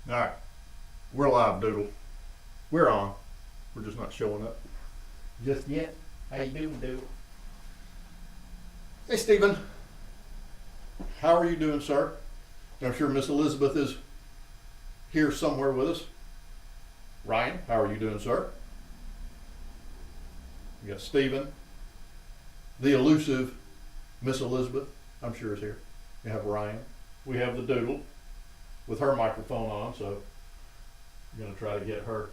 All right, we're live, Doodle. We're on. We're just not showing up Just yet? How you doing, dude? Hey, Stephen. How are you doing, sir? I'm sure Miss Elizabeth is here somewhere with us. Ryan, how are you doing, sir? We got Stephen. The elusive Miss Elizabeth, I'm sure, is here. We have Ryan. We have the Doodle with her microphone on, so I'm gonna try to get her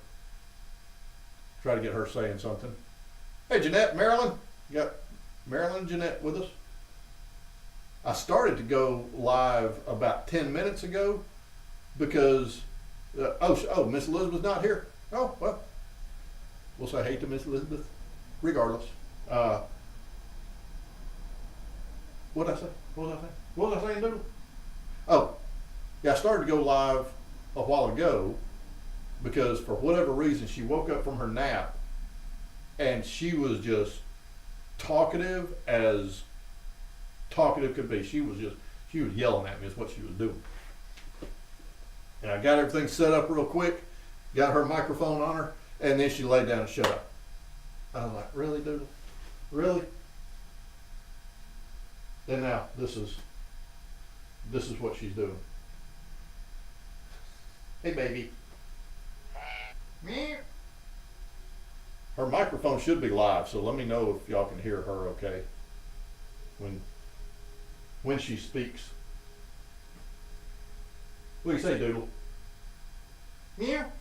saying something. Hey, Jeanette, Marilyn. You got Marilyn and Jeanette with us. I started to go live about 10 minutes ago because, Miss Elizabeth's not here. Oh, well, we'll say hey to Miss Elizabeth regardless. What did I say? What was I saying, Doodle? Oh, yeah, I started to go live a while ago because for whatever reason she woke up from her nap and she was just talkative as talkative could be. She was yelling at me is what she was doing. And I got everything set up real quick, got her microphone on her, and then she laid down and shut up. I was like, really, Doodle? Really? And now this is what she's doing. Hey, baby. Meow. Her microphone should be live, so let me know if y'all can hear her okay when she speaks. What do you say, Doodle? Meow.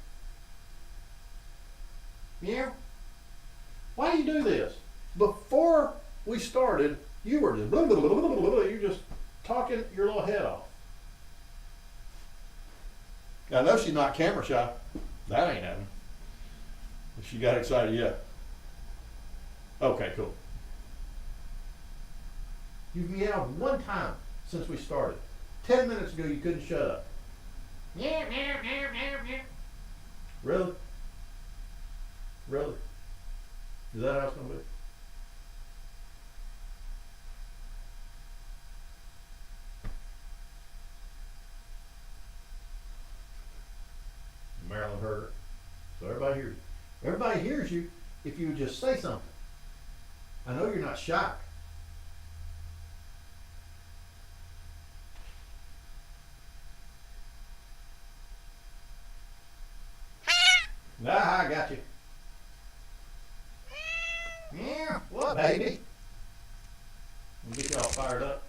Meow. Why do you do this? Before we started, you were just blah, blah, blah, blah, blah, blah, you're just talking your little head off. I know she's not camera shy. That ain't happening. She got excited yet. Okay, cool. You've meowed one time since we started. 10 minutes ago you couldn't shut up. Meow, meow, meow, meow, meow. Really? Really? Is that how it's gonna be? Marilyn heard her. So everybody hears you. Everybody hears you if you would just say something. I know you're not shy. Ah, I got you. Meow. What, baby? Let me get y'all fired up.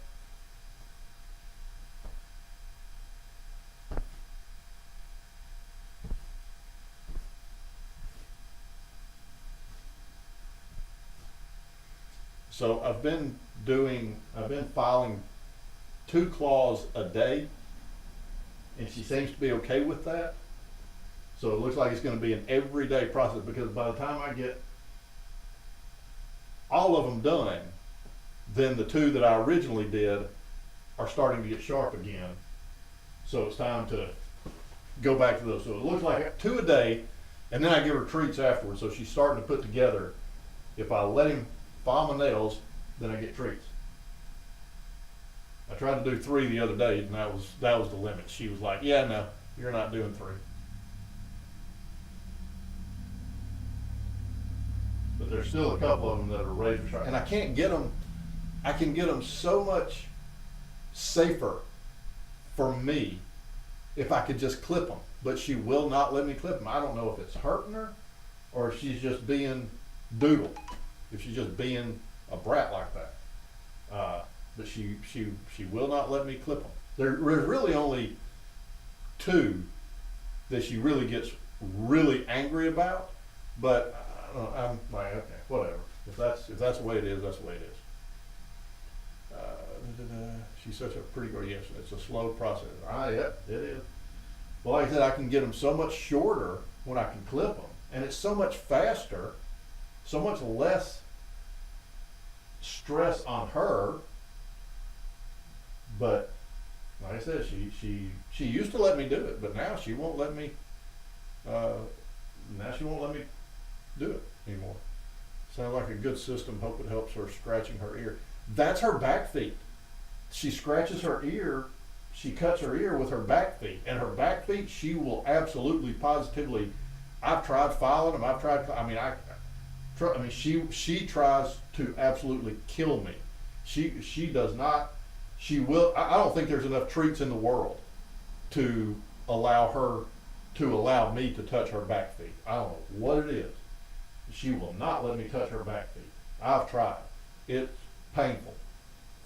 So I've been filing 2 claws a day, and she seems to be okay with that. So it looks like it's going to be an everyday process because by the time I get all of them done, then the 2 that I originally did are starting to get sharp again. So it's time to go back to those. So it looks like 2 a day, and then I give her treats afterwards. So she's starting to put together. If I let him file my nails, then I get treats. I tried to do 3 the other day, and that was the limit. She was like, "Yeah, no, you're not doing 3." But there's still a couple of them that are razor sharp, and I can't get them. I can get them so much safer for me if I could just clip them. But she will not let me clip them. I don't know if it's hurting her or if she's just being Doodle. If she's just being a brat like that. But she will not let me clip them. There's really only 2 that she really gets really angry about. But I'm like, okay, whatever. If that's the way it is, that's the way it is. She's such a pretty girl. Yes, it's a slow process. Yep, it is. Well, like I said, I can get them so much shorter when I can clip them, and it's so much faster, so much less stress on her. But like I said, she used to let me do it, but now she won't let me. Now she won't let me do it anymore. Sounds like a good system. Hope it helps her scratching her ear. That's her back feet. She scratches her ear. She cuts her ear with her back feet, and her back feet feet, she will absolutely, positively. I've tried filing them. I've tried. I mean, she tries to absolutely kill me. She does not. She will. I don't think there's enough treats in the world to allow me to touch her back feet. I don't know what it is. She will not let me touch her back feet. I've tried. It's painful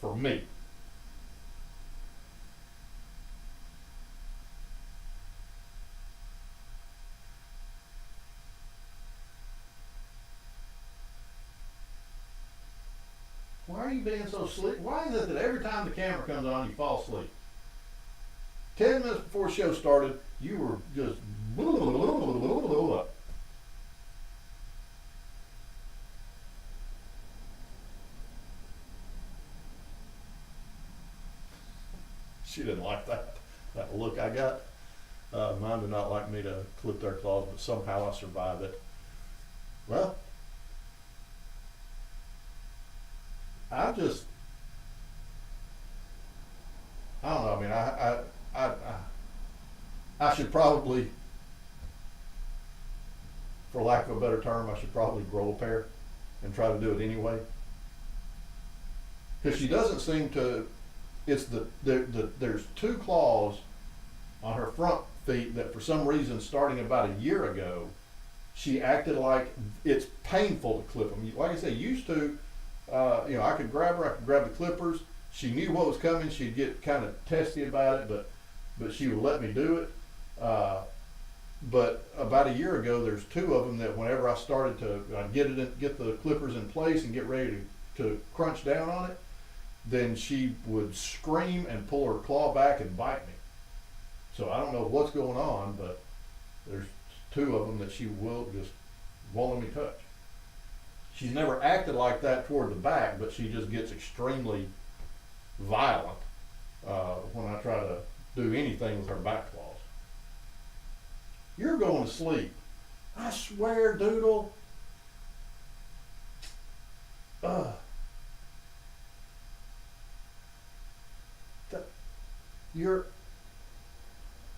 for me. Why are you being so sleep? Why is it that every time the camera comes on, you fall asleep? 10 minutes before the show started, you were just She didn't like that look I got. Mine did not like me to clip their claws, but somehow I survived it. Well, I just, I don't know. I mean, I should probably, for lack of a better term, I should probably grow a pair and try to do it anyway. Because she doesn't seem to. It's there's two claws on her front feet that for some reason, starting about a year ago, she acted like it's painful to clip them. Like I said, used to, I could grab her, I could grab the clippers. She knew what was coming. She'd get kind of testy about it, but she would let me do it. But about a year ago, there's two of them that whenever I started to get the clippers in place and get ready to crunch down on it, then she would scream and pull her claw back and bite me. So I don't know what's going on, but there's two of them that she won't let me touch. She's never acted like that toward the back, but she just gets extremely violent when I try to do anything with her back claws. You're going to sleep. I swear, Doodle.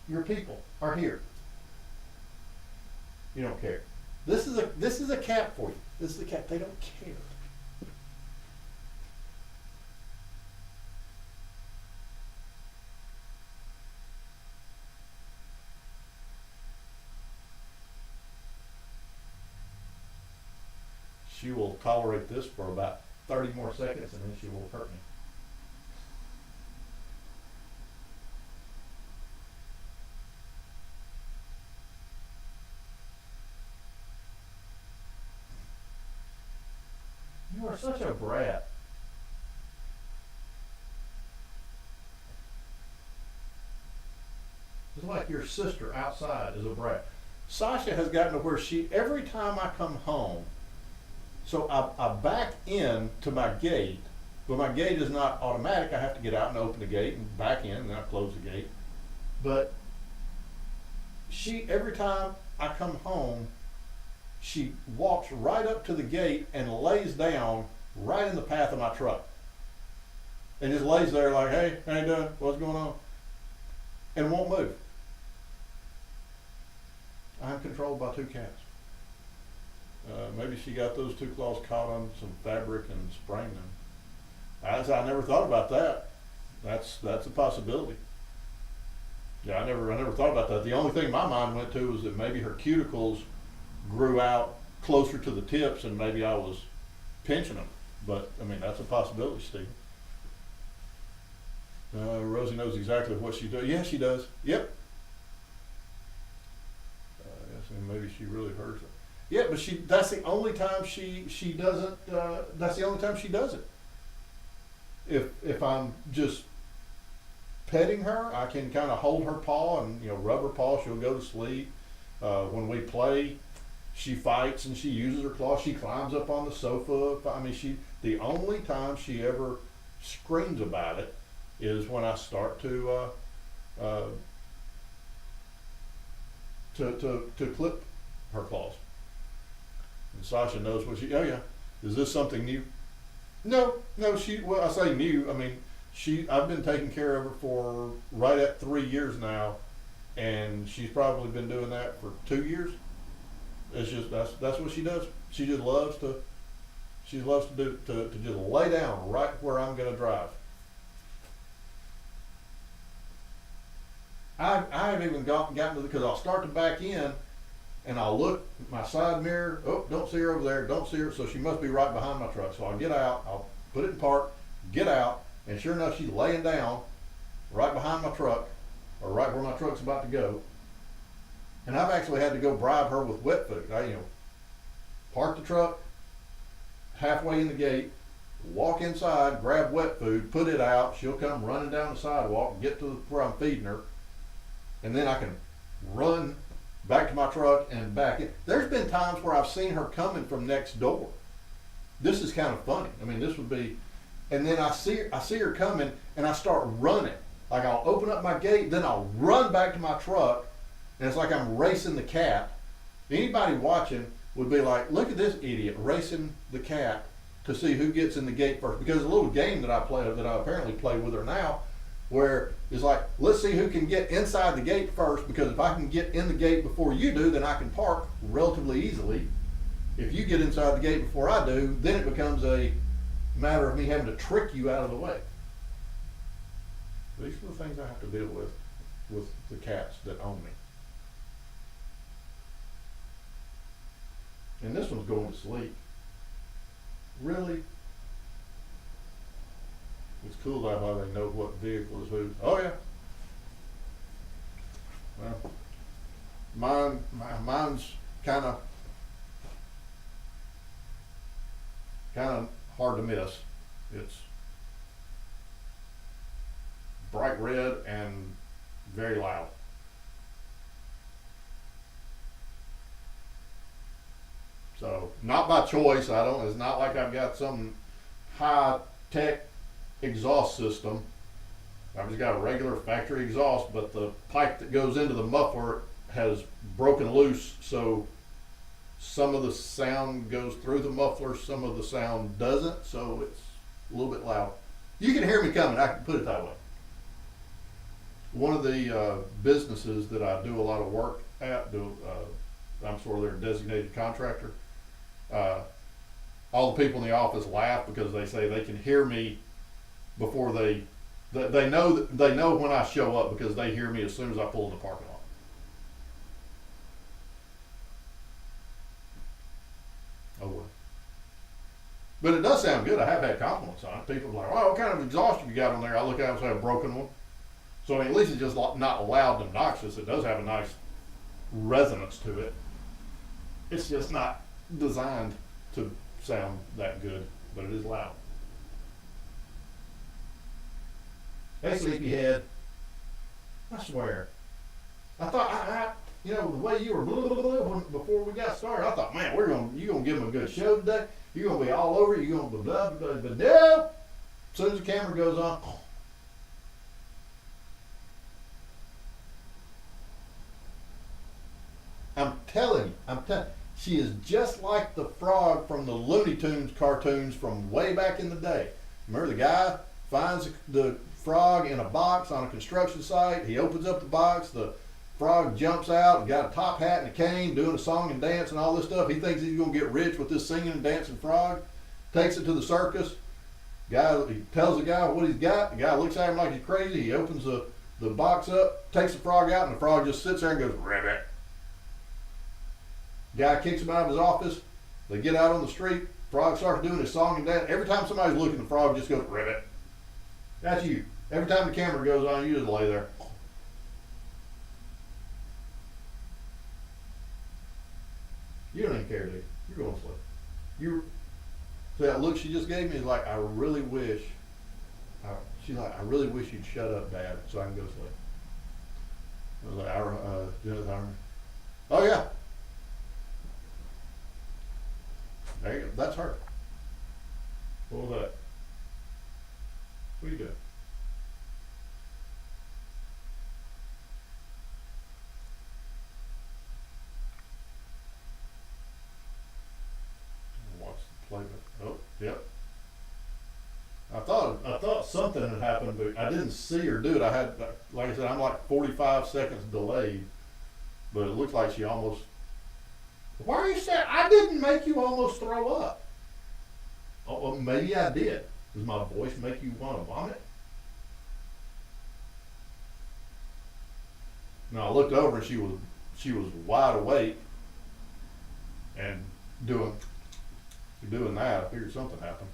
Your people are here. You don't care. This is a cat for you. This is a cat. They don't care. She will tolerate this for about 30 more seconds and then she will hurt me. You are such a brat. It's like your sister outside is a brat. Sasha has gotten to where every time I come home, so I back in to my gate, but my gate is not automatic. I have to get out and open the gate and back in, and then I close the gate. But every time I come home, she walks right up to the gate and lays down right in the path of my truck. And just lays there like, hey, how you doing? What's going on? And won't move. I'm controlled by two cats. Maybe she got those two claws caught on some fabric and sprained them. I never thought about that. That's a possibility. Yeah, I never thought about that. The only thing my mind went to was that maybe her cuticles grew out closer to the tips and maybe I was pinching them. But I mean, that's a possibility, Steve. Rosie knows exactly what she's doing. Yeah, she does. Yep. Yes, and maybe she really hurts her. Yeah, but that's the only time she doesn't, that's the only time she does it. If I'm just petting her, I can kind of hold her paw and, rub her paw, she'll go to sleep. When we play, she fights and she uses her claw, she climbs up on the sofa. I mean, the only time she ever screams about it is when I start to clip her claws. And Sasha knows what oh yeah, is this something new? No, I say new, I mean, I've been taking care of her for right at 3 years now, and she's probably been doing that for 2 years. It's just that's what she does. She just loves to to just lay down right where I'm gonna drive. I haven't even gotten to because I'll start to back in and I'll look my side mirror. Oh, don't see her over there. Don't see her. So she must be right behind my truck. So I'll get out. I'll put it in park. Get out, and sure enough, she's laying down right behind my truck, or right where my truck's about to go. And I've actually had to go bribe her with wet food. Park the truck halfway in the gate, walk inside, grab wet food, put it out. She'll come running down the sidewalk, get to where I'm feeding her, and then I can run back to my truck and back in. There's been times where I've seen her coming from next door. This is kind of funny. I mean, this would be, and then I see her coming, and I start running. Like I'll open up my gate, then I'll run back to my truck, and it's like I'm racing the cat. Anybody watching would be like, look at this idiot racing the cat to see who gets in the gate first. Because a little game that I play, that I apparently play with her now, where it's like, let's see who can get inside the gate first, because if I can get in the gate before you do, then I can park relatively easily. If you get inside the gate before I do, then it becomes a matter of me having to trick you out of the way. These are the things I have to deal with the cats that own me. And this one's going to sleep. Really? It's cool how they know what vehicle is whose. Oh yeah. Well, mine's kind of hard to miss. It's bright red and very loud. So not by choice. It's not like I've got some high tech exhaust system. I've just got a regular factory exhaust, but the pipe that goes into the muffler has broken loose, so some of the sound goes through the muffler, some of the sound doesn't, so it's a little bit loud. You can hear me coming, I can put it that way. One of the businesses that I do a lot of work at, I'm sort of their designated contractor. All the people in the office laugh because they say they can hear me before they know when I show up, because they hear me as soon as I pull in the parking lot. Oh well. But it does sound good. I have had compliments on it. People are like, "Oh, what kind of exhaust you got on there?" I look at it and say, "A broken one." So I mean, at least it's just not loud and obnoxious. It does have a nice resonance to it. It's just not designed to sound that good, but it is loud. Hey, sleepyhead. I swear. I thought, the way you were blah, blah, blah, before we got started, I thought, man, you're gonna give them a good show today. You're gonna be all over. You're gonna blah, blah, blah, but no. As soon as the camera goes on, I'm telling you, she is just like the frog from the Looney Tunes cartoons from way back in the day. Remember, the guy finds the frog in a box on a construction site. He opens up the box. The frog jumps out, got a top hat and a cane, doing a song and dance and all this stuff. He thinks he's going to get rich with this singing and dancing frog. Takes it to the circus. He tells the guy what he's got. The guy looks at him like he's crazy. He opens the box up, takes the frog out, and the frog just sits there and goes, ribbit. Guy kicks him out of his office. They get out on the street. Frog starts doing his song and dance. Every time somebody's looking, the frog just goes, ribbit. That's you. Every time the camera goes on, you just lay there. You don't even care, do you? You're going to sleep. So that look she just gave me is like, I really wish. She's like, I really wish you'd shut up, Dad, so I can go to sleep. I was like, oh yeah. There you go. That's her. What was that? What are you doing? Watch the playback. Oh, yep. I thought something had happened, but I didn't see her do it. I had, like I said, I'm like 45 seconds delayed, but it looked like she almost. Why are you saying I didn't make you almost throw up? Oh, well, maybe I did. Does my voice make you want to vomit? No, I looked over and she was wide awake and doing that. I figured something happened.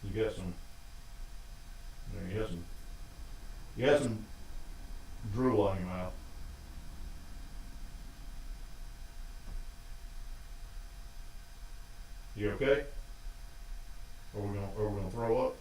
You got some. You had some drool on your mouth. You okay? Are we gonna throw up?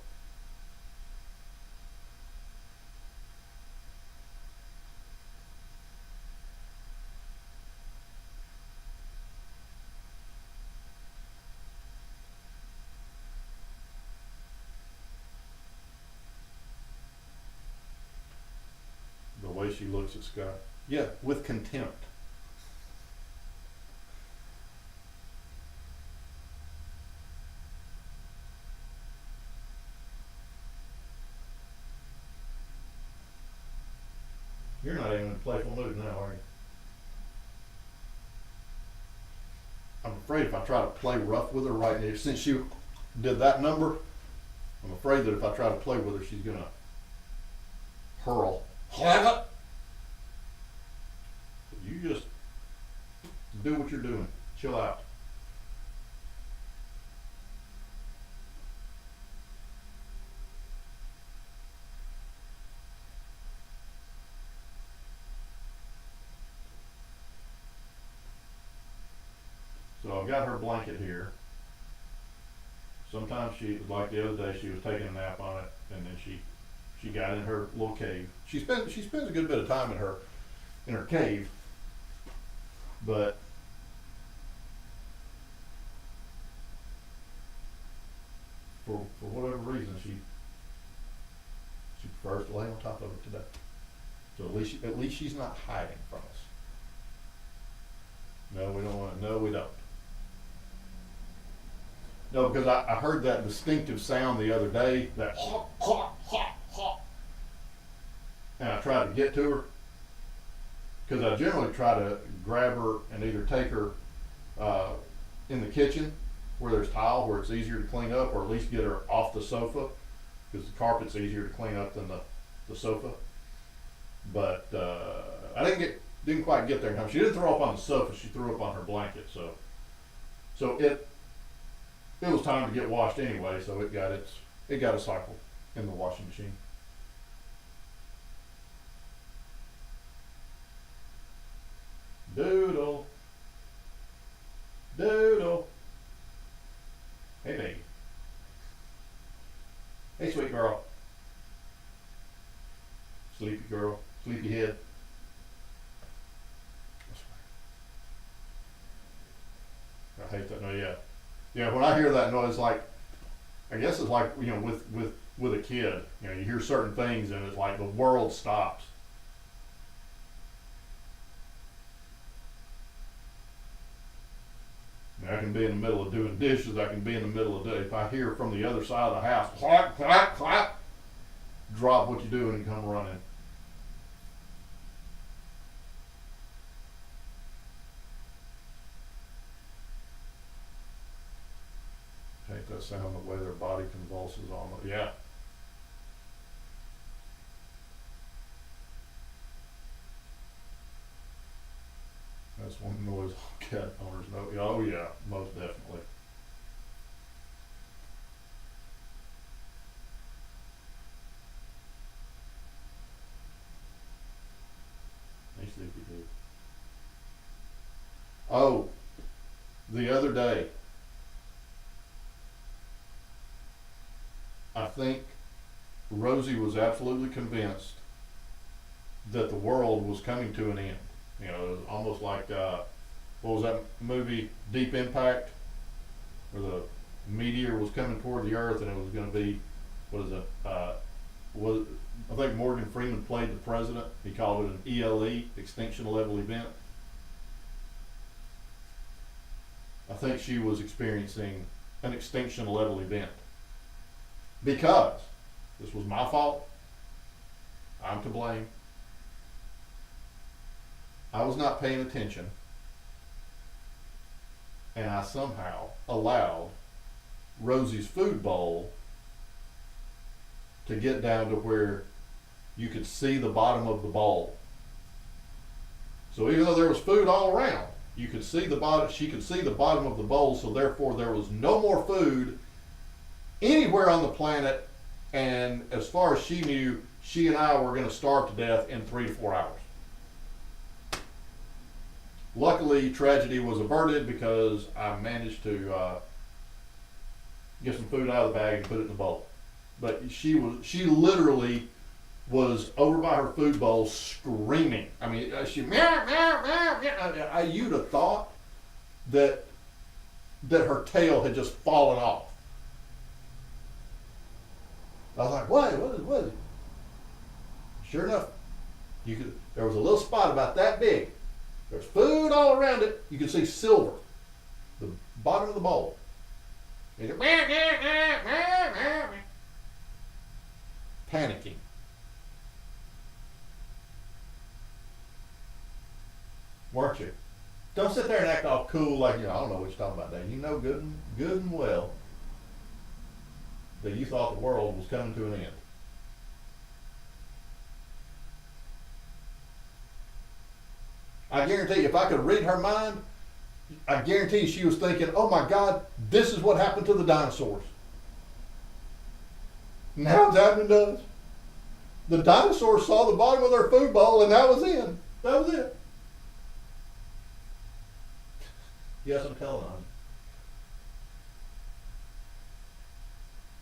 The way she looks at Scott. Yeah, with contempt. You're not even in a playful mood now, are you? I'm afraid if I try to play rough with her right now, since you did that number, I'm afraid that if I try to play with her, she's gonna hurl. You just do what you're doing. Chill out. So I've got her blanket here. Sometimes like the other day, she was taking a nap on it, and then she got in her little cave. She spends a good bit of time in her cave, but for whatever reason, she prefers to lay on top of it today. So at least she's not hiding from us. No, we don't want. No, we don't. No, because I heard that distinctive sound the other day, that and I tried to get to her, because I generally try to grab her and either take her in the kitchen where there's tile, where it's easier to clean up, or at least get her off the sofa, because the carpet's easier to clean up than the sofa. But I didn't quite get there in time. She didn't throw up on the sofa, she threw up on her blanket, so it was time to get washed anyway, so it got a cycle in the washing machine. Doodle. Doodle. Hey baby. Hey sweet girl. Sleepy girl. Sleepy head. I hate that noise. Yeah, when I hear that noise, like, I guess it's like, with a kid, you hear certain things and it's like the world stops. I can be in the middle of doing dishes, I can be in the middle of if I hear from the other side of the house, clap, clap, clap, drop what you're doing and come running. I hate that sound, the way their body convulses almost. Yeah. That's one noise cat owners know. Oh yeah, most definitely. Hey sleepy dude. Oh, the other day, I think Rosie was absolutely convinced that the world was coming to an end. It was almost like, what was that movie, Deep Impact, where the meteor was coming toward the earth and it was going to be, I think Morgan Freeman played the president. He called it an ELE, extinction level event. I think she was experiencing an extinction level event. because this was my fault. I'm to blame. I was not paying attention, and I somehow allowed Rosie's food bowl to get down to where you could see the bottom of the bowl. So even though there was food all around, you could see the bottom, she could see the bottom of the bowl, so therefore there was no more food anywhere on the planet, and as far as she knew, she and I were going to starve to death in 3 to 4 hours. Luckily, tragedy was averted because I managed to get some food out of the bag and put it in the bowl. But she literally was over by her food bowl screaming. I mean, she meow, meow, meow, meow. You'd have thought that her tail had just fallen off. I was like, what is it? Sure enough, there was a little spot about that big. There's food all around it. You can see silver, the bottom of the bowl. And it, panicking. Weren't you? Don't sit there and act all cool like, I don't know what you're talking about, Dave. You know good and well that you thought the world was coming to an end. I guarantee you, if I could read her mind, I guarantee you she was thinking, oh my God, this is what happened to the dinosaurs. Now it's happening to us. The dinosaurs saw the bottom of their food bowl and that was it. That was it. Yes, I'm telling on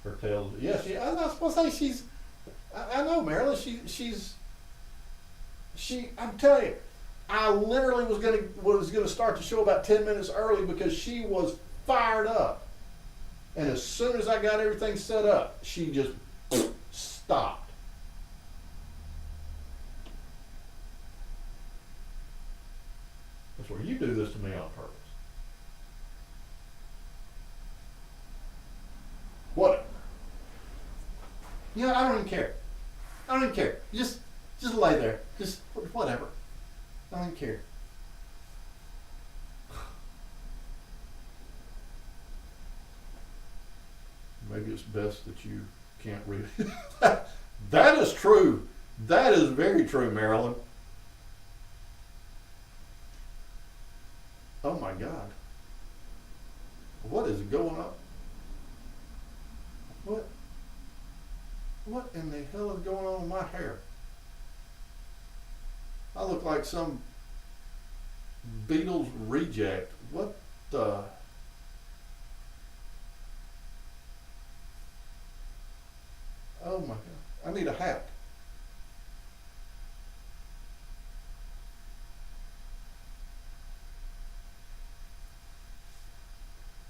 her tail. Yes, I'm not supposed to say she's. I know, Marilyn. I'm telling you, I literally was gonna start the show about 10 minutes early because she was fired up, and as soon as I got everything set up, she just stopped. That's where you do this to me on purpose. Whatever. I don't even care. I don't even care. Just lay there. Just whatever. I don't even care. Maybe it's best that you can't read it. That is true. That is very true, Marilyn. Oh my God. What is going on? What in the hell is going on with my hair? I look like some Beatles reject. What the? Oh my God. I need a hat.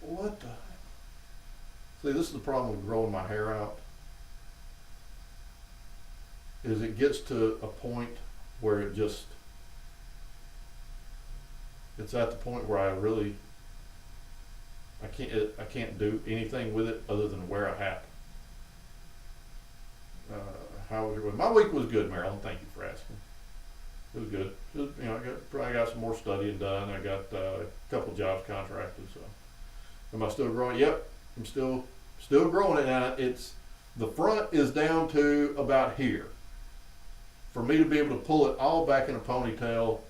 What the? See, this is the problem with growing my hair out. Is it gets to a point where it's at the point where I can't do anything with it other than wear a hat. How was your week? My week was good, Marilyn. Thank you for asking. It was good. I got some more studying done. I got a couple jobs contracted. So, am I still growing? Yep, I'm still growing it. Now the front is down to about here. For me to be able to pull it all back in a ponytail,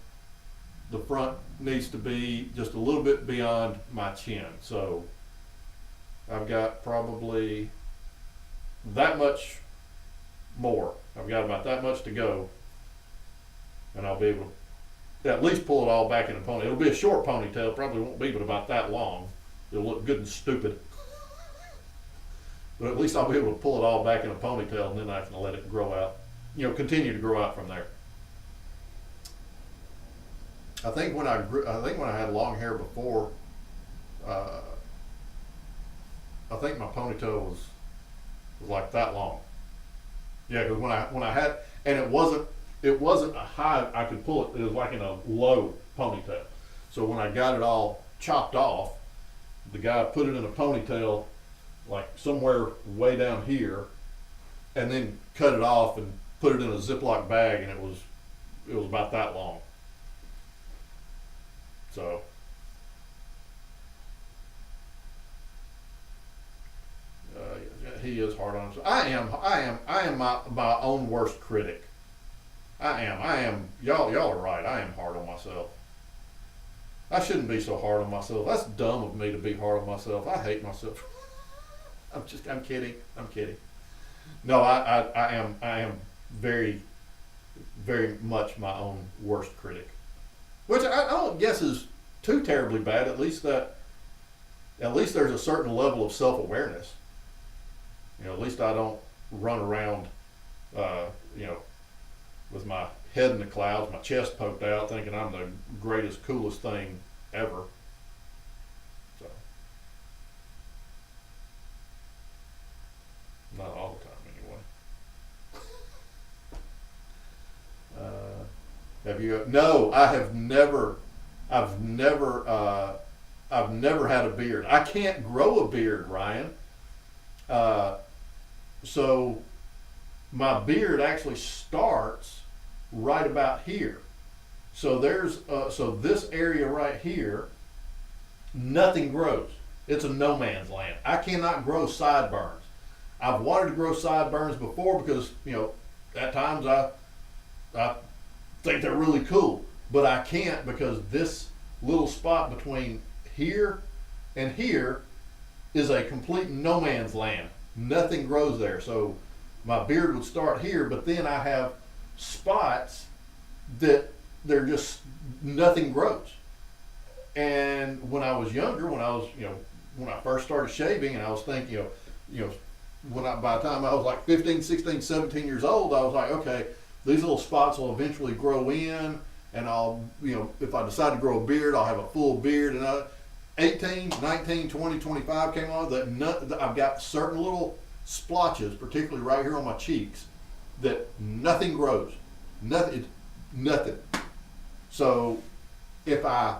the front needs to be just a little bit beyond my chin. So I've got probably that much more. I've got about that much to go, and I'll be able to at least pull it all back in a ponytail. It'll be a short ponytail, probably won't be but about that long. It'll look good and stupid. But at least I'll be able to pull it all back in a ponytail, and then I can let it grow out. Continue to grow out from there. I think when I had long hair before, I think my ponytail was like that long. Yeah, because when I had, and it wasn't a high, I could pull it. It was like in a low ponytail. So when I got it all chopped off, the guy put it in a ponytail, like somewhere way down here, and then cut it off and put it in a Ziploc bag, and it was about that long. So he is hard on himself. I am my own worst critic. I am. Y'all are right. I am hard on myself. I shouldn't be so hard on myself. That's dumb of me to be hard on myself. I hate myself. I'm kidding. No, I am very, very much my own worst critic, which I don't guess is too terribly bad. At least there's a certain level of self-awareness. At least I don't run around, with my head in the clouds, my chest poked out, thinking I'm the greatest, coolest thing ever. So, not all the time anyway. Have you? No, I have never. I've never had a beard. I can't grow a beard, Ryan. So my beard actually starts right about here. So so this area right here, nothing grows. It's a no man's land. I cannot grow sideburns. I've wanted to grow sideburns before because, at times I think they're really cool, but I can't because this little spot between here and here is a complete no man's land. Nothing grows there. So my beard would start here, but then I have spots that they're just nothing grows. And when I was younger, when I first started shaving, and I was thinking, by the time I was like 15, 16, 17 years old, I was like, okay, these little spots will eventually grow in, and I'll, if I decide to grow a beard, I'll have a full beard. And 18, 19, 20, 25 came on, I've got certain little splotches, particularly right here on my cheeks, that nothing grows. Nothing. So if I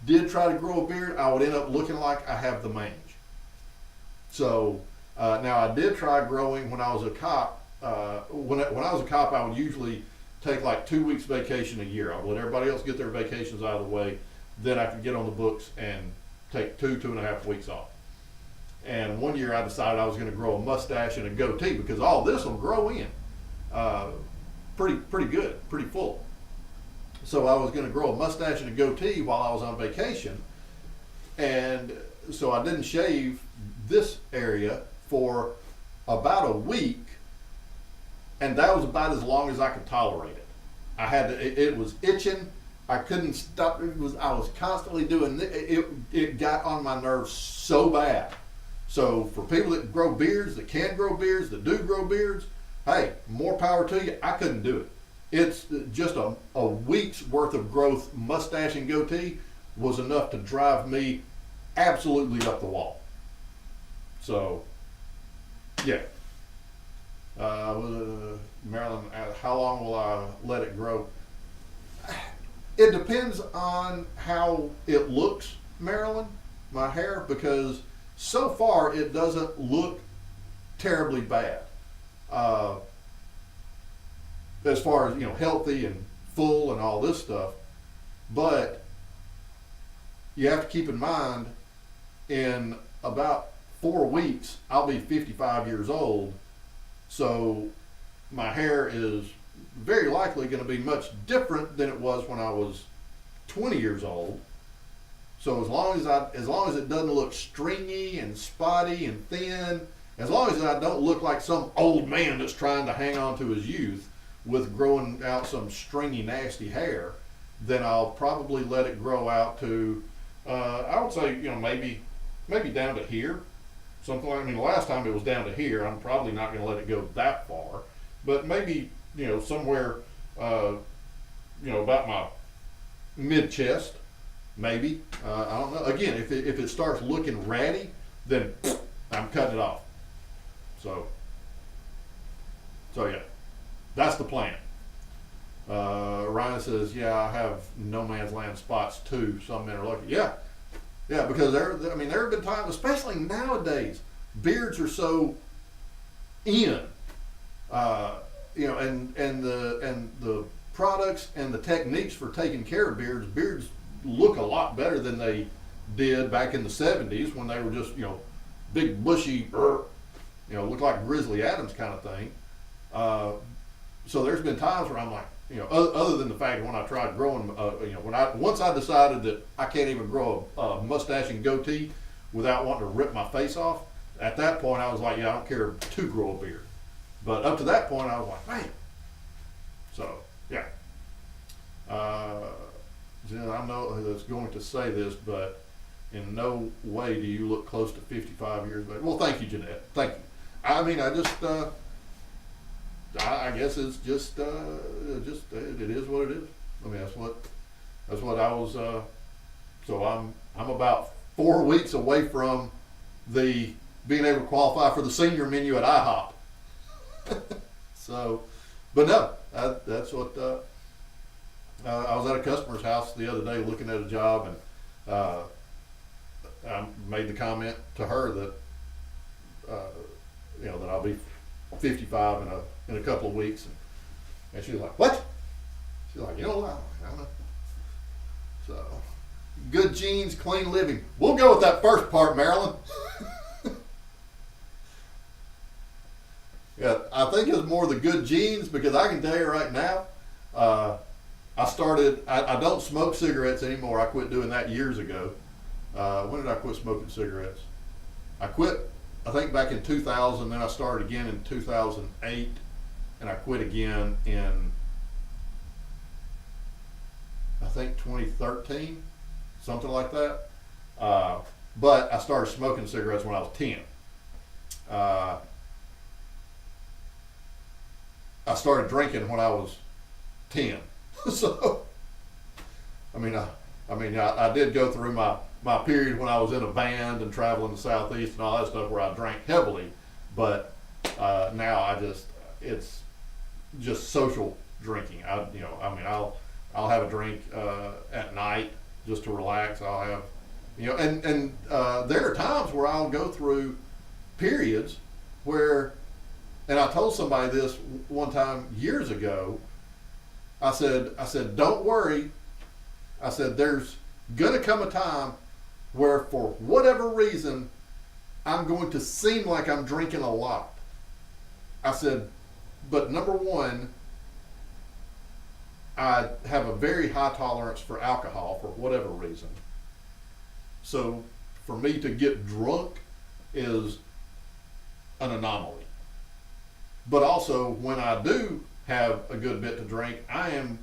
did try to grow a beard, I would end up looking like I have the mange. So now I did try growing when I was a cop. When I was a cop, I would usually take like 2 weeks vacation a year. I would let everybody else get their vacations out of the way. Then I could get on the books and take 2.5 weeks off. And one year I decided I was going to grow a mustache and a goatee because all this will grow in pretty good, pretty full. So I was going to grow a mustache and a goatee while I was on vacation. And so I didn't shave this area for about a week, and that was about as long as I could tolerate it. It was itching. I couldn't stop. I was constantly doing it. It got on my nerves so bad. So for people that grow beards, that can grow beards, that do grow beards, hey, more power to you. I couldn't do it. It's just a week's worth of growth, mustache and goatee, was enough to drive me absolutely up the wall. So, yeah. Marilyn, how long will I let it grow? It depends on how it looks, Marilyn, my hair, because so far it doesn't look terribly bad. As far as, healthy and full and all this stuff. But you have to keep in mind, in about 4 weeks, I'll be 55 years old. So my hair is very likely going to be much different than it was when I was 20 years old. So as long as it doesn't look stringy and spotty and thin, as long as I don't look like some old man that's trying to hang on to his youth with growing out some stringy, nasty hair, then I'll probably let it grow out to, I would say, maybe down to here. Something like, the last time it was down to here. I'm probably not going to let it go that far, but maybe, somewhere, about my mid-chest, maybe. I don't know. Again, if it starts looking ratty, then I'm cutting it off. So yeah, that's the plan. Ryan says, yeah, I have no man's land spots too. Some men are lucky. Yeah, Yeah, because I mean, there have been times, especially nowadays, beards are so in, uh, and the products and the techniques for taking care of beards look a lot better than they did back in the '70s when they were just big bushy, look like Grizzly Adams kind of thing. Uh, so there's been times where I'm like, other than the fact that when I tried growing, once I decided that I can't even grow a mustache and goatee without wanting to rip my face off, at that point I was like, yeah, I don't care to grow a beard. But up to that point, I was like, man. So yeah, Jen, I know that's going to say this, but in no way do you look close to 55 years of age. Well, thank you, Jeanette. Thank you. I mean, I just. I guess it's just it is what it is. I mean, that's what I was. So I'm about 4 weeks away from the being able to qualify for the senior menu at IHOP. So, but no, that's what. I was at a customer's house the other day looking at a job, and I made the comment to her that that I'll be 55 in a couple of weeks, and she was like, "What?" She's like, I don't know. So, good genes, clean living. We'll go with that first part, Marilyn. Yeah, I think it's more the good genes, because I can tell you right now, I don't smoke cigarettes anymore. I quit doing that years ago. When did I quit smoking cigarettes? I quit, I think, back in 2000, then I started again in 2008, and I quit again in, I think, 2013, something like that. But I started smoking cigarettes when I was 10. I started drinking when I was 10. So, I did go through my period when I was in a band and traveling the Southeast and all that stuff where I drank heavily, but now it's just social drinking. I'll have a drink at night just to relax. I'll have, and there are times where I'll go through periods where, and I told somebody this one time years ago. I said, don't worry. I said, there's gonna come a time where, for whatever reason, I'm going to seem like I'm drinking a lot. I said, but number one, I have a very high tolerance for alcohol for whatever reason. So for me to get drunk is an anomaly. But also, when I do have a good bit to drink, I'm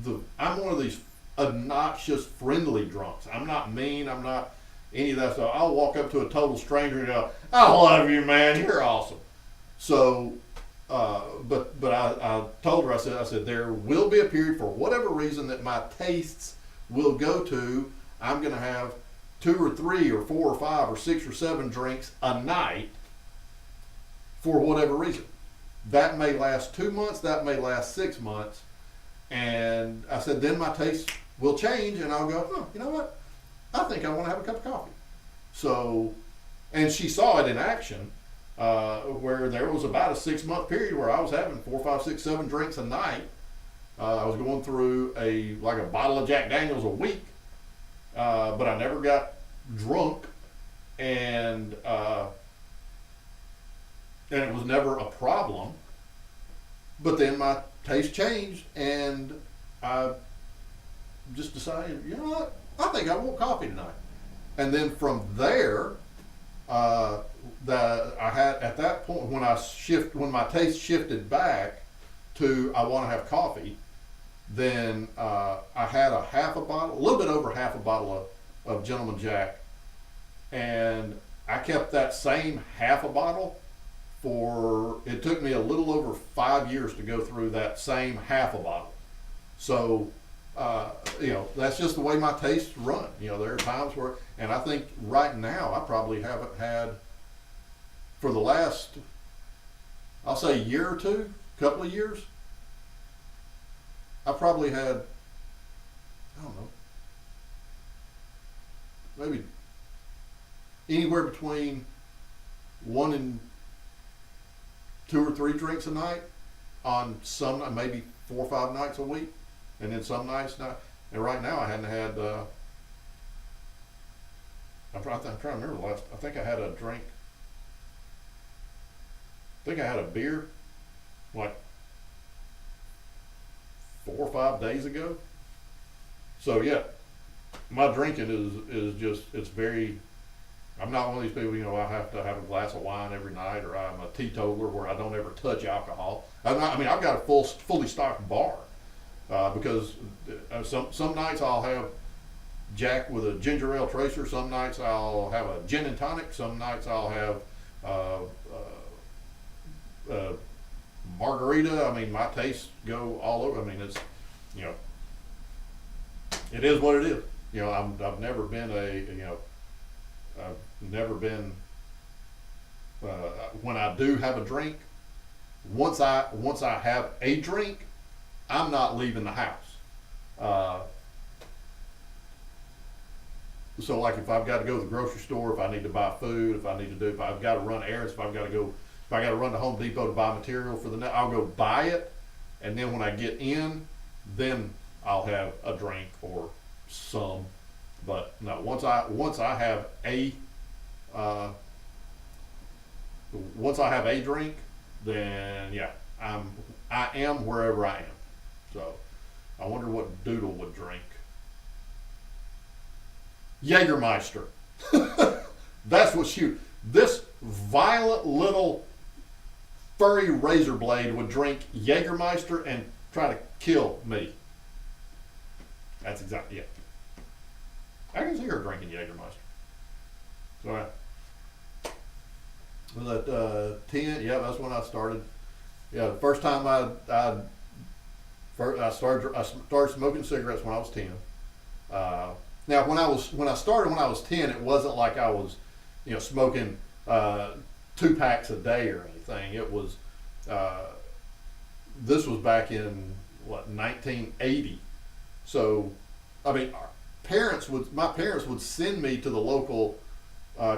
one of these obnoxious, friendly drunks. I'm not mean. I'm not any of that stuff. I'll walk up to a total stranger and go, "I love you, man. You're awesome." So, but I told her, I said there will be a period, for whatever reason, that my tastes will go to. I'm going to have 2 or 3 or 4 or 5 or 6 or 7 drinks a night for whatever reason. That may last 2 months. That may last 6 months. And I said, then my taste will change, and I'll go, you know what? I think I want to have a cup of coffee. So, and she saw it in action, where there was about a 6-month period where I was having 4, 5, 6, 7 drinks a night. I was going through a bottle of Jack Daniels a week, but I never got drunk, and it was never a problem. But then my taste changed, and I just decided, you know what? I think I want coffee tonight. And then from there, that I had at that point when my taste shifted back to I want to have coffee, then I had a little bit over half a bottle of Gentleman Jack, and I kept that same half a bottle it took me a little over 5 years to go through that same half a bottle. So, that's just the way my tastes run. There are times where, and I think right now I probably haven't had, for the last, I'll say year or two, couple of years, I probably had, I don't know, maybe anywhere between 1 and 2 or 3 drinks a night on some, maybe 4 or 5 nights a week, and then some nights not. And right now I hadn't had. I'm trying to remember the last. I think I had a drink. I think I had a beer, like 4 or 5 days ago. So yeah, my drinking is just, it's very. I'm not one of these people, I have to have a glass of wine every night, or I'm a teetotaler where I don't ever touch alcohol. I've got a fully stocked bar, because some nights I'll have Jack with a ginger ale tracer. Some nights I'll have a gin and tonic. Some nights I'll have margarita. I mean, my tastes go all over. I mean, it's, it is what it is. I've never been I've never been, when I do have a drink, once I have a drink, I'm not leaving the house. So like if I've got to go to the grocery store, if I need to buy food, if I've got to run errands, if I got to run to Home Depot to buy material for the night, I'll go buy it, and then when I get in, then I'll have a drink or some. But no, once I have a drink, then yeah, I am wherever I am. So I wonder what Doodle would drink. Jägermeister. That's what this violent little furry razor blade would drink Jägermeister and try to kill me. That's exactly it. I can see her drinking Jägermeister. So, was that 10? Yeah, that's when I started. Yeah, the first time I started smoking cigarettes when I was 10. Now, when I started when I was 10, it wasn't like I was, smoking 2 packs a day or anything. It was, this was back in 1980. So, I mean, my parents would send me to the local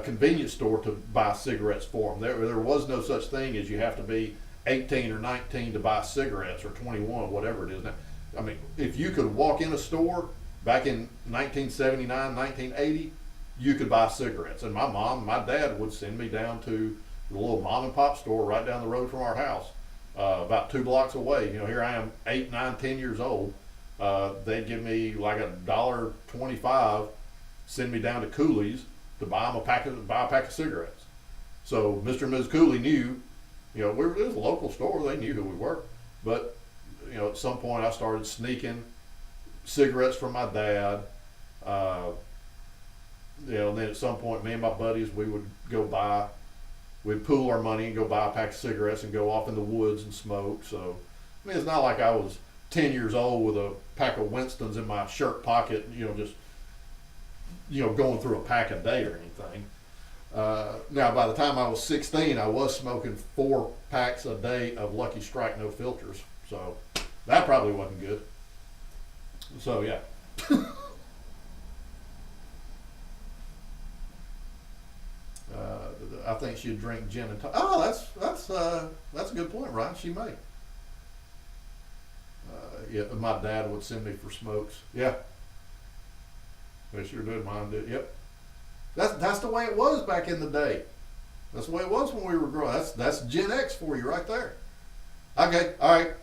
convenience store to buy cigarettes for them. There was no such thing as you have to be 18 or 19 to buy cigarettes, or 21, or whatever it is now. I mean, if you could walk in a store back in 1979, 1980, you could buy cigarettes. And my dad would send me down to the little mom and pop store right down the road from our house, about 2 blocks away. Here I am, 8, 9, 10 years old. They'd give me like $1.25, send me down to Cooley's to buy a pack of cigarettes. So Mr. and Ms. Cooley knew, it was a local store. They knew who we were. But at some point I started sneaking cigarettes from my dad. And then at some point, me and my buddies, we'd pool our money and go buy a pack of cigarettes and go off in the woods and smoke. So, I mean, it's not like I was 10 years old with a pack of Winstons in my shirt pocket, just, going through a pack a day or anything. Now, by the time I was 16, I was smoking 4 packs a day of Lucky Strike no filters. So, that probably wasn't good. So, yeah. I think she'd drink gin and tonic. Oh, that's a good point, Ryan. She may. Yeah, my dad would send me for smokes. Yeah, they sure did. Mine did. Yep. That's the way it was back in the day. That's the way it was when we were growing. That's Gen X for you right there. Okay, all right.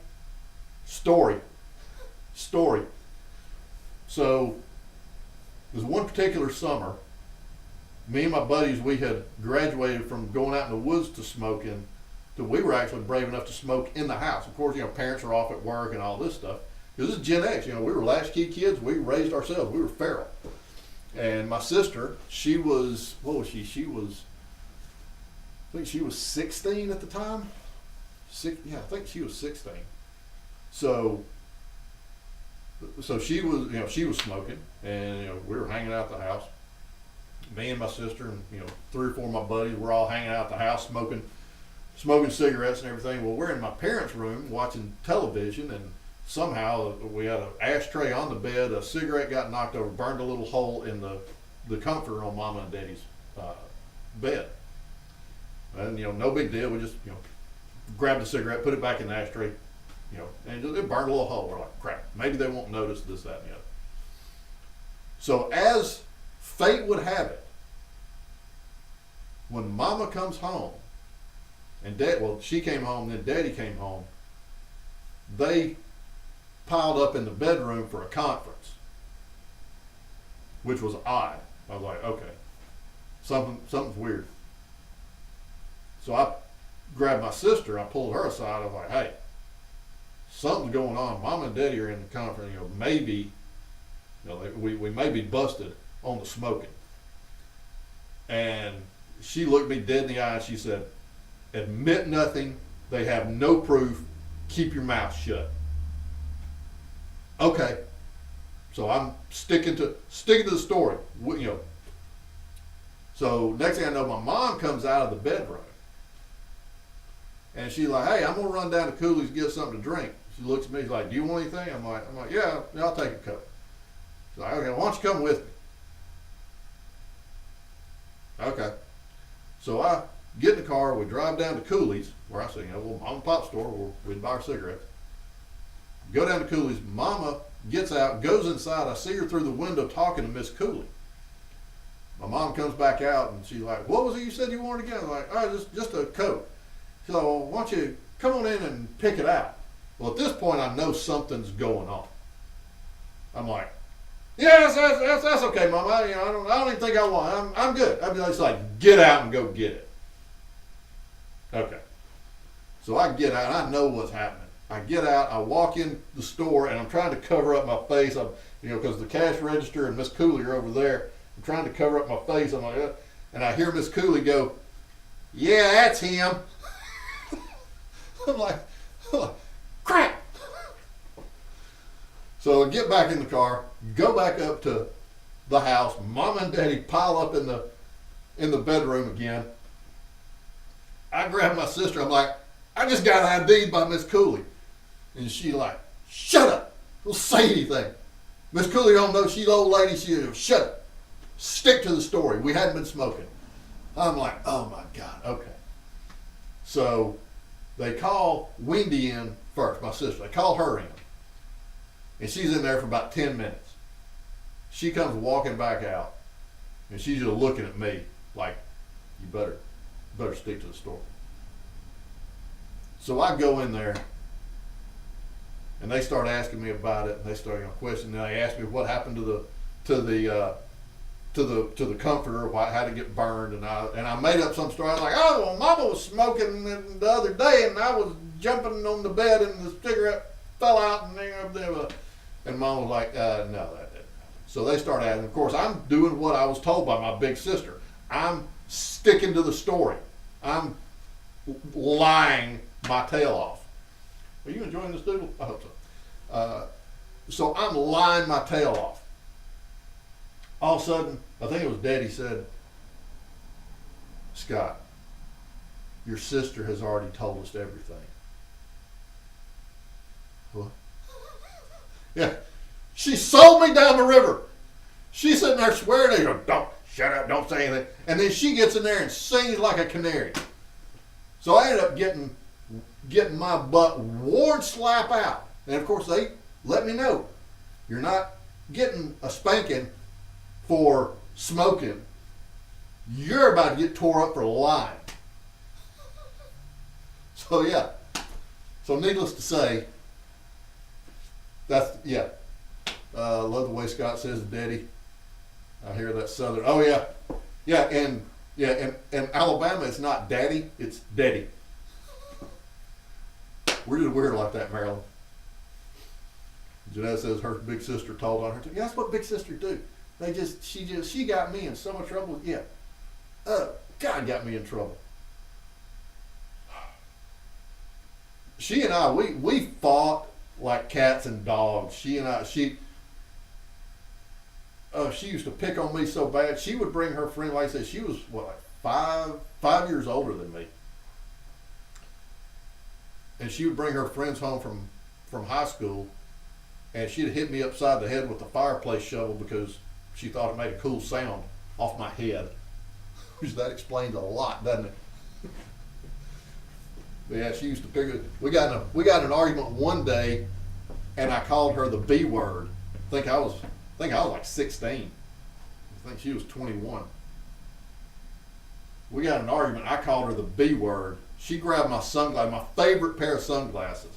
Story. So, there's one particular summer, me and my buddies, we had graduated from going out in the woods to smoking to we were actually brave enough to smoke in the house. Of course, parents are off at work and all this stuff. Because this is Gen X, we were latchkey kids. We raised ourselves. We were feral. And my sister, she was, what was she? I think she was 16 at the time. I think she was 16. So she was smoking, and we were hanging out at the house. Me and my sister and 3 or 4 of my buddies were all hanging out at the house smoking cigarettes and everything. Well, we're in my parents' room watching television, and somehow we had an ashtray on the bed. A cigarette got knocked over, burned a little hole in the comforter on Mama and Daddy's bed. And, no big deal. We just, grabbed the cigarette, put it back in the ashtray, and it burned a little hole. We're like, crap, maybe they won't notice this, that, and the other. So as fate would have it, when Mama comes home, and she came home, then Daddy came home, they piled up in the bedroom for a conference, which was odd. I was like, okay, something's weird. So I grabbed my sister, I pulled her aside, I was like, hey, something's going on. Mom and Daddy are in the conference, maybe, we may be busted on the smoking. And she looked me dead in the eye and she said, admit nothing, they have no proof, keep your mouth shut. Okay. So I'm sticking to the story, So next thing I know, my mom comes out of the bedroom. And she's like, hey, I'm going to run down to Cooley's and get something to drink. She looks at me, she's like, do you want anything? I'm like, yeah, I'll take a cup. She's like, okay, why don't you come with me? Okay. So I get in the car, we drive down to Cooley's, where I say, a little mom and pop store where we'd buy our cigarettes. Go down to Cooley's, Mama gets out, goes inside, I see her through the window talking to Miss Cooley. My mom comes back out and she's like, what was it you said you wanted again? I'm like, oh, just a Coke. She's like, well, why don't you come on in and pick it out? Well, at this point, I know something's going on. I'm like, yes, that's okay, Mom. I don't even think I want. I'm good. I'd be like, get out and go get it. Okay. So I get out. And I know what's happening. I get out. I walk in the store, and I'm trying to cover up my face. Because the cash register and Miss Cooley are over there. I'm trying to cover up my face. I'm like, and I hear Miss Cooley go, yeah, that's him. I'm like, crap. So I get back in the car, go back up to the house. Mom and Daddy pile up in the bedroom again. I grab my sister. I'm like, I just got ID'd by Miss Cooley. And she like, shut up. Don't say anything. Miss Cooley don't know. She's an old lady. She goes, shut up. Stick to the story. We hadn't been smoking. I'm like, oh my God. Okay. So they call Wendy in first, my sister. They call her in. And she's in there for about 10 minutes. She comes walking back out. And she's just looking at me like, you better stick to the story. So I go in there. And they start asking me about it. And they start questioning. And they asked me what happened to the comforter, how to get burned, and I made up some story. I was like, oh, well, Mama was smoking the other day, and I was jumping on the bed, and the cigarette fell out, and Mom was like, no, that didn't happen. So they start asking. Of course, I'm doing what I was told by my big sister. I'm sticking to the story. I'm lying my tail off. Are you enjoying this doodle? I hope so. So I'm lying my tail off. All of a sudden, I think it was Daddy said, Scott, your sister has already told us everything. What? Yeah. She sold me down the river. She's sitting there swearing. They go, don't, shut up, don't say anything. And then she gets in there and sings like a canary. So I ended up getting my butt worn slap out. And of course, they let me know, you're not getting a spanking for smoking. You're about to get tore up for lying. So yeah. So needless to say, that's, yeah. Love the way Scott says Daddy. I hear that Southern. Oh yeah. Yeah, and Alabama it's not Daddy, it's Daddy. We're just weird like that, Maryland. Jeanette says her big sister told on her. Yeah, that's what big sister do. She got me in so much trouble. Yeah. God got me in trouble. She and I, we fought like cats and dogs. She used to pick on me so bad. She would bring her friend, like I said, she was what, like 5 years older than me. And she would bring her friends home from high school, and she'd hit me upside the head with the fireplace shovel because she thought it made a cool sound off my head. That explains a lot, doesn't it? But yeah, she used to pick it. We got in an argument one day, and I called her the B word. I think I was like 16. I think she was 21. We got in an argument. I called her the B word. She grabbed my sunglasses, my favorite pair of sunglasses.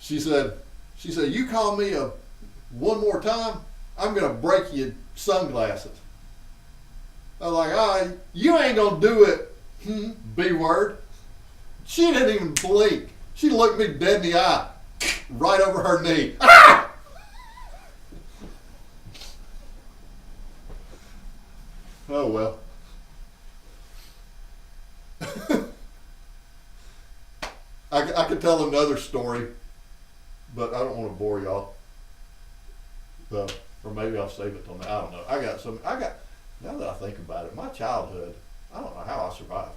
She said, "You call me one more time, I'm gonna break your sunglasses." I was like, "All right, you ain't gonna do it, B word." She didn't even blink. She looked me dead in the eye, right over her knee. Ah! Oh well. I could tell another story, but I don't want to bore y'all. So, or maybe I'll save it till now. I don't know. Now that I think about it, my childhood, I don't know how I survived.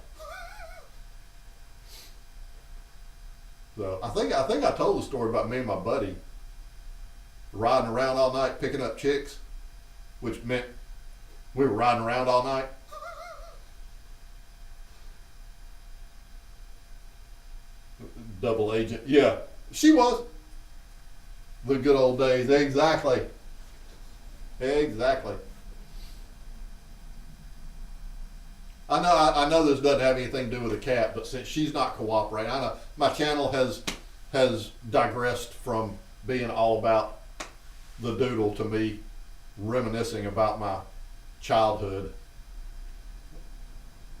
So I think I told the story about me and my buddy riding around all night picking up chicks, which meant we were riding around all night. Double agent. Yeah, she was. The good old days. Exactly. I know this doesn't have anything to do with the cat, but since she's not cooperating, I know my channel has digressed from being all about the doodle to me reminiscing about my childhood.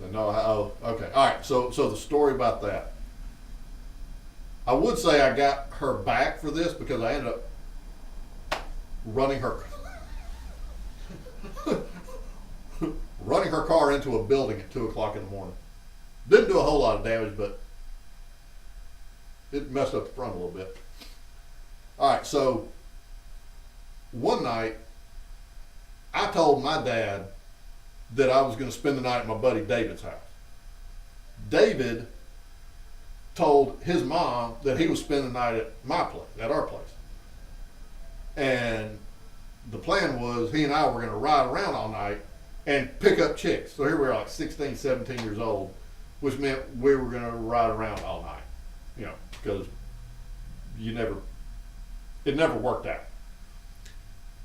No, okay, all right. So the story about that. I would say I got her back for this because I ended up running her car into a building at 2 o'clock in the morning. Didn't do a whole lot of damage, but it messed up the front a little bit. All right, so one night I told my dad that I was going to spend the night at my buddy David's house. David told his mom that he was spending the night at my place, at our place. And the plan was he and I were going to ride around all night and pick up chicks. So here we were like 16, 17 years old, which meant we were going to ride around all night, because it never worked out.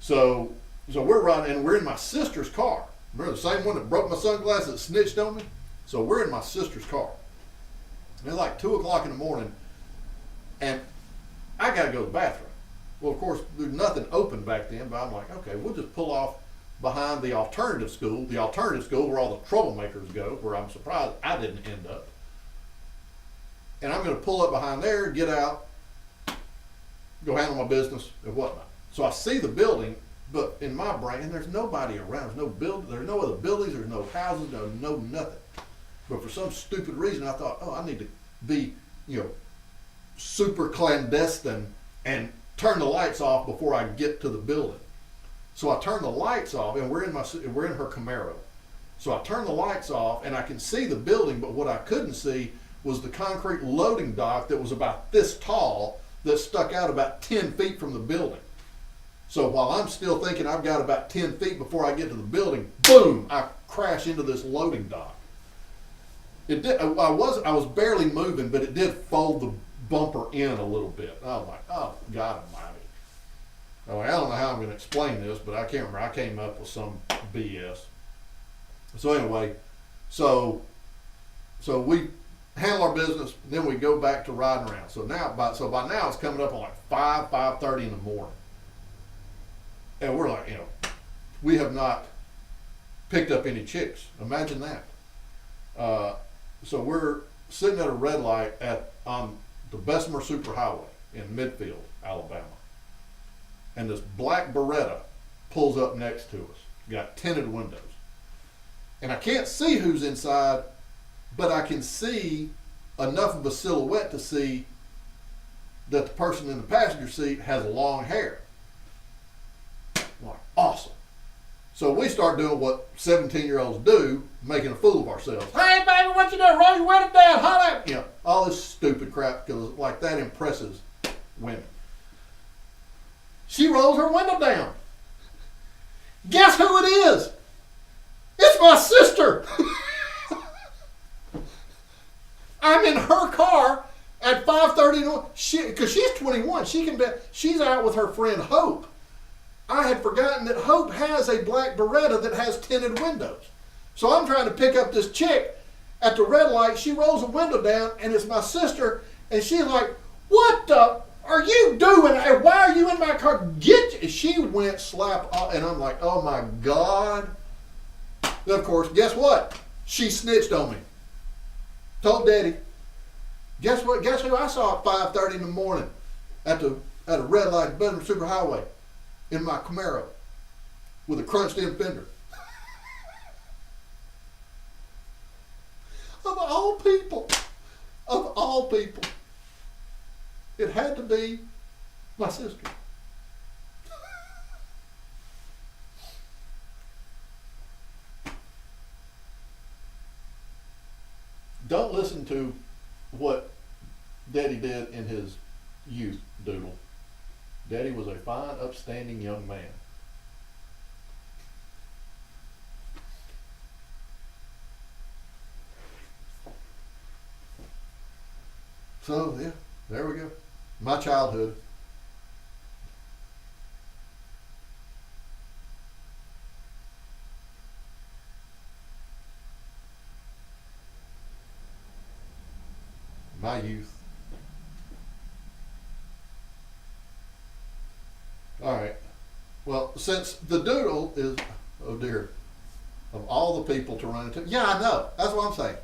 So we're riding, and we're in my sister's car. Remember the same one that broke my sunglasses that snitched on me? So we're in my sister's car. And it's like 2 o'clock in the morning, and I got to go to the bathroom. Well, of course, there's nothing open back then, but I'm like, okay, we'll just pull off behind the alternative school where all the troublemakers go, where I'm surprised I didn't end up. And I'm going to pull up behind there, get out, go handle my business and whatnot. So I see the building, but in my brain, there's nobody around. There's no other buildings, there's no houses, no nothing. But for some stupid reason, I thought, I need to be, super clandestine and turn the lights off before I get to the building. So I turn the lights off, and we're in her Camaro. So I turn the lights off, and I can see the building, but what I couldn't see was the concrete loading dock that was about this tall that stuck out about 10 feet from the building. So while I'm still thinking I've got about 10 feet before I get to the building, boom, I crash into this loading dock. It did. I was barely moving, but it did fold the bumper in a little bit. I was like, oh, God almighty. I don't know how I'm going to explain this, but I can't remember. I came up with some BS. So anyway, so we handle our business, then we go back to riding around. So by now it's coming up on like 5:30 in the morning. And we're like, we have not picked up any chicks. Imagine that. So we're sitting at a red light on the Bessemer Superhighway in Midfield, Alabama. And this black Beretta pulls up next to us. Got tinted windows. And I can't see who's inside, but I can see enough of a silhouette to see that the person in the passenger seat has long hair. I'm like, awesome. So we start doing what 17-year-olds do, making a fool of ourselves. Hey, baby, what you doing? Roll your window down. Holla. All this stupid crap, because like that impresses women. She rolls her window down. Guess who it is? It's my sister. I'm in her car at 5:30. Because she's 21. She's out with her friend Hope. I had forgotten that Hope has a black Beretta that has tinted windows. So I'm trying to pick up this chick at the red light. She rolls a window down, and it's my sister. And she's like, "What the are you doing? And why are you in my car? Get you." She went slap off, and I'm like, "Oh my God." Then of course, guess what? She snitched on me. Told Daddy. Guess what? Guess who I saw at 5:30 in the morning at a red light at Bedford Superhighway in my Camaro with a crunched-in fender. Of all people, it had to be my sister. Don't listen to what Daddy did in his youth, Doodle. Daddy was a fine, upstanding young man. So, yeah, there we go. My childhood. My youth. All right. Well, since the Doodle is, oh dear, of all the people to run into, yeah, I know. That's what I'm saying.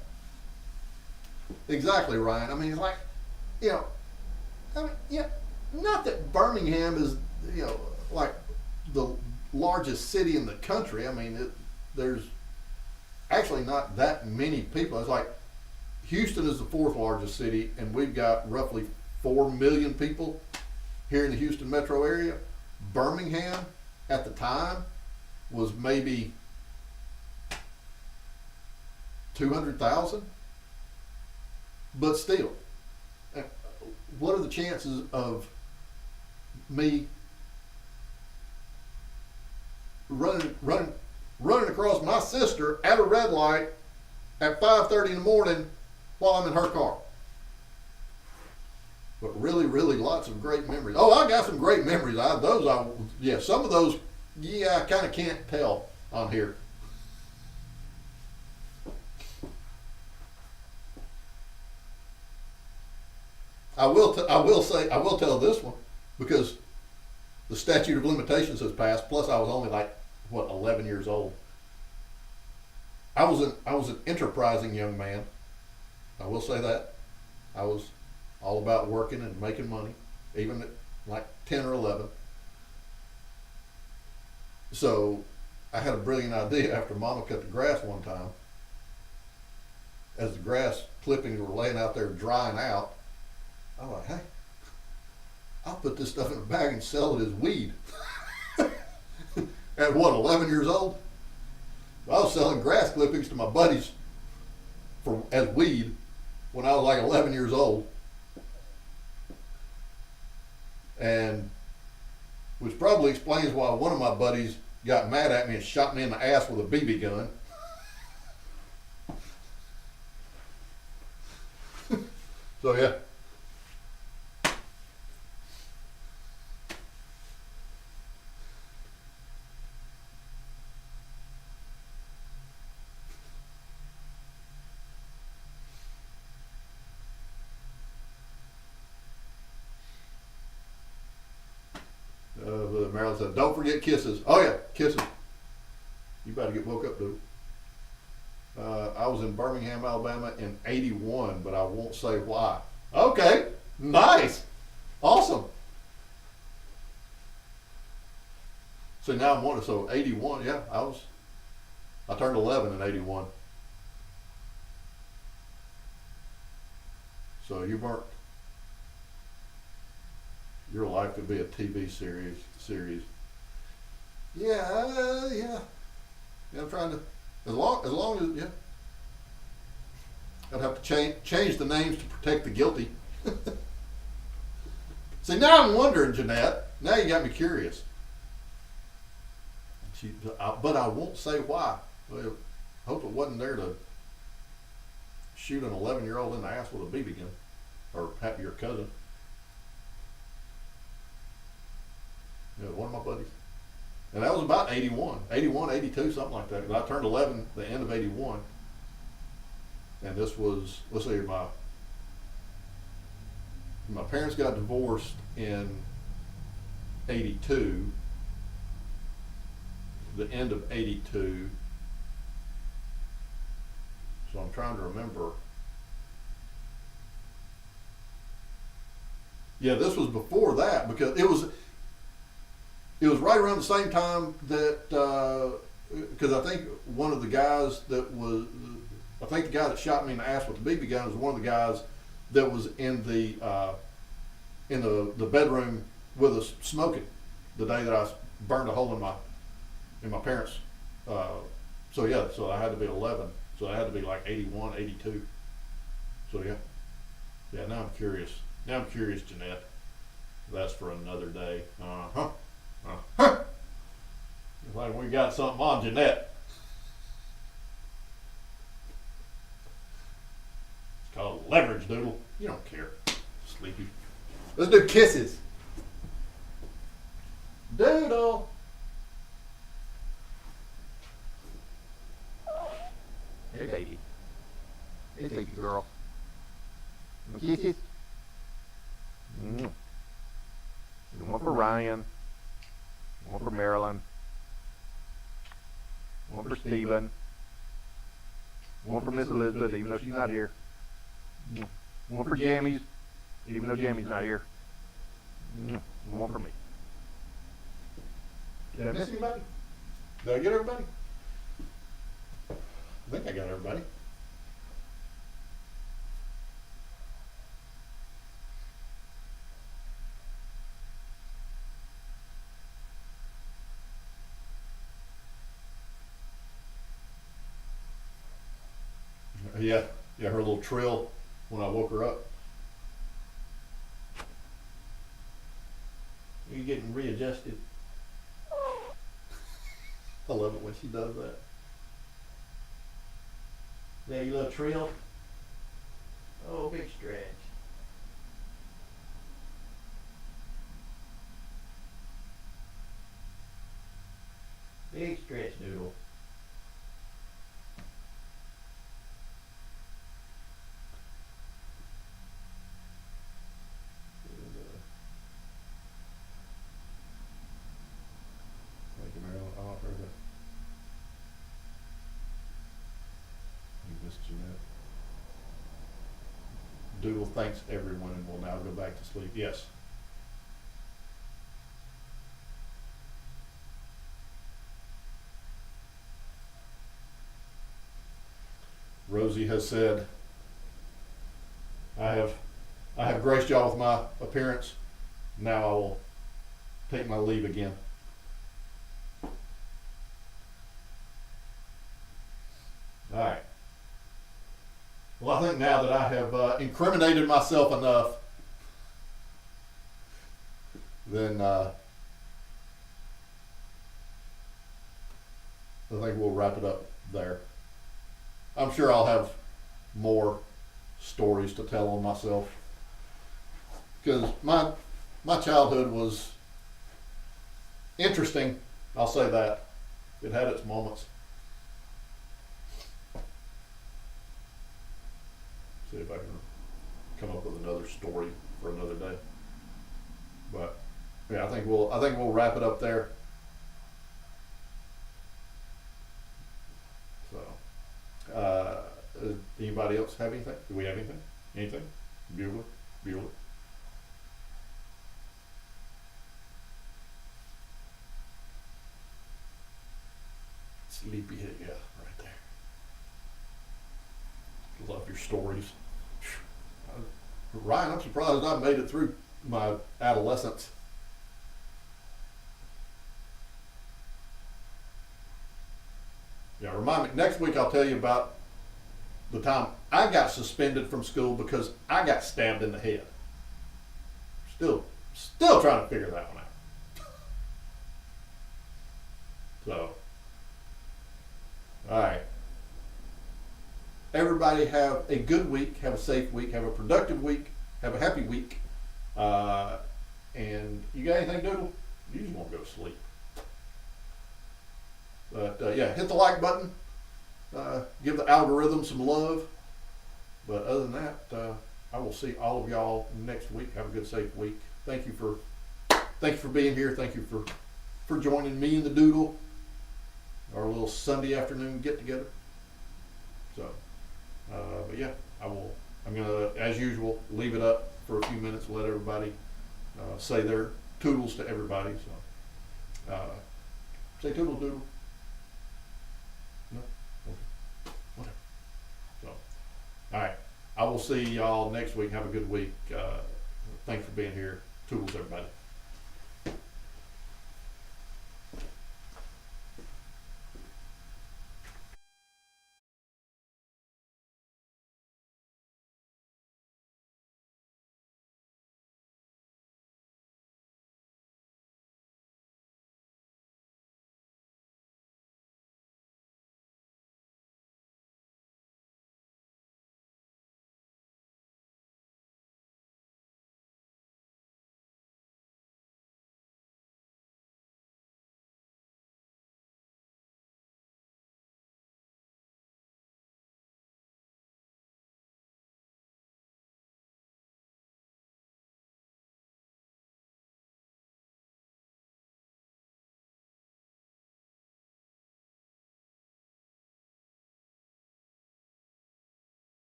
Exactly, Ryan. I mean, like, you know, not that Birmingham is, like the largest city in the country. I mean, there's actually not that many people. It's like Houston is the fourth largest city, and we've got roughly 4 million people here in the Houston metro area. Birmingham at the time was maybe 200,000, but still, what are the chances of me running across my sister at a red light at 5:30 in the morning while I'm in her car? But really, really lots of great memories. Oh, I got some great memories. Some of those, I kind of can't tell on here. I will tell this one because the statute of limitations has passed. Plus, I was only 11 years old. I was an enterprising young man. I will say that. I was all about working and making money, even at like 10 or 11. So I had a brilliant idea after Mama cut the grass one time. As the grass clippings were laying out there drying out, I was like, hey, I'll put this stuff in a bag and sell it as weed. At 11 years old? I was selling grass clippings to my buddies as weed when I was like 11 years old. And which probably explains why one of my buddies got mad at me and shot me in the ass with a BB gun. So yeah. Marilyn said, "Don't forget kisses." Oh yeah, kisses. You better get woke up, dude. I was in Birmingham, Alabama in '81, but I won't say why. Okay, nice, awesome. So now I'm wondering. So '81, yeah, I turned 11 in '81. So you weren't. Your life could be a TV series. Yeah. I'm trying to, as long as, yeah. I'd have to change the names to protect the guilty. See, now I'm wondering, Jeanette. Now you got me curious. But I won't say why. Well, hope it wasn't there to shoot an 11-year-old in the ass with a BB gun, or happy your cousin. Yeah, one of my buddies. And that was about 81, 82, something like that. 'Cause I turned 11 the end of 81. And this was, let's see, my parents got divorced in 82, the end of 82. So I'm trying to remember. Yeah, this was before that, because it was right around the same time that, because I think one of the guys that was, I think the guy that shot me in the ass with the BB gun was one of the guys that was in the bedroom with us smoking the day that I burned a hole in my parents. So yeah, so I had to be 11. So I had to be like 81, 82. So yeah. Yeah, now I'm curious. Now I'm curious, Jeanette. That's for another day. Uh-huh. Uh-huh. It's like we got something on Jeanette. It's called leverage, Doodle. You don't care. Sleepy. Let's do kisses. Doodle. Hey, baby. Hey, baby girl. Kisses. One for Ryan. One for Marilyn. One for Stephen. One for Miss Elizabeth, even though she's not here. One for Jammies, even though Jamie's not here. One for me. Did I miss anybody? Did I get everybody? I think I got everybody. Yeah, her little trill when I woke her up. You're getting readjusted. I love it when she does that. Yeah, you little trill. Oh, big stretch. Big stretch, Doodle. Thank you, Marilyn. Oh, very good. You missed Jeanette. Doodle thanks everyone and will now go back to sleep. Yes. Rosie has said, I have graced y'all with my appearance. Now I will take my leave again. All right. Well, I think now that I have incriminated myself enough, then I think we'll wrap it up there. I'm sure I'll have more stories to tell on myself, because my childhood was interesting. I'll say that. It had its moments. See if I can come up with another story for another day. But yeah, I think we'll wrap it up there. So, anybody else have anything? Do we have anything? Anything? Bueller? Sleepyhead, yeah, right there. Love your stories. Ryan, I'm surprised I made it through my adolescence. Yeah, remind me, next week I'll tell you about the time I got suspended from school because I got stabbed in the head. Still trying to figure that one out. So, all right. everybody have a good week, have a safe week, have a productive week, have a happy week. And you got anything, Doodle? You just want to go to sleep. But yeah, hit the like button. Give the algorithm some love. But other than that, I will see all of y'all next week. Have a good, safe week. Thank you for being here. Thank you for joining me and the Doodle, our little Sunday afternoon get together. So, but yeah, I'm gonna, as usual, leave it up for a few minutes, let everybody say their toodles to everybody. So, say toodles, Doodle. No? Okay. Whatever. So, all right. I will see y'all next week. Have a good week. Thanks for being here. Toodles, everybody.